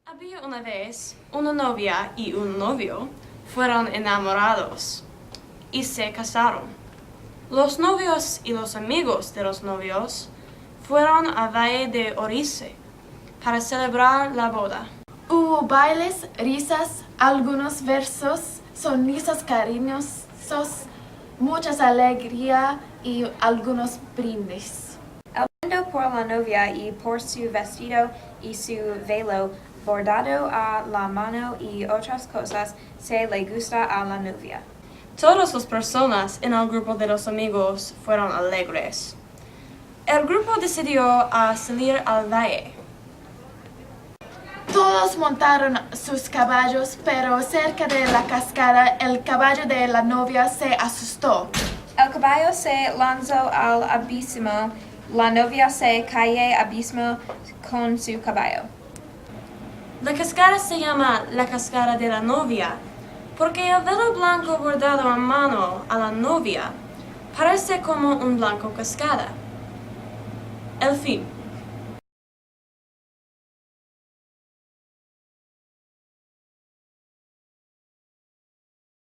Había una vez una novia y un novio fueron enamorados y se casaron. Los novios y los amigos de los novios fueron al valle de Orice para celebrar la boda. Hubo bailes, risas, algunos versos, sonrisas cariñosos, mucha alegría y algunos brindis. Hablando por la novia y por su vestido y su velo bordado a la mano y otras cosas se le gusta a la novia. Todas las personas en el grupo de los amigos fueron alegres. El grupo decidió salir al valle. Todos montaron sus caballos, pero cerca de la cascada el caballo de la novia se asustó. El caballo se lanzó al abismo. La novia se cayó al abismo con su caballo. La cascada se llama la cascada de la novia porque el velo blanco bordado a mano a la novia parece como un blanco cascada. El fin.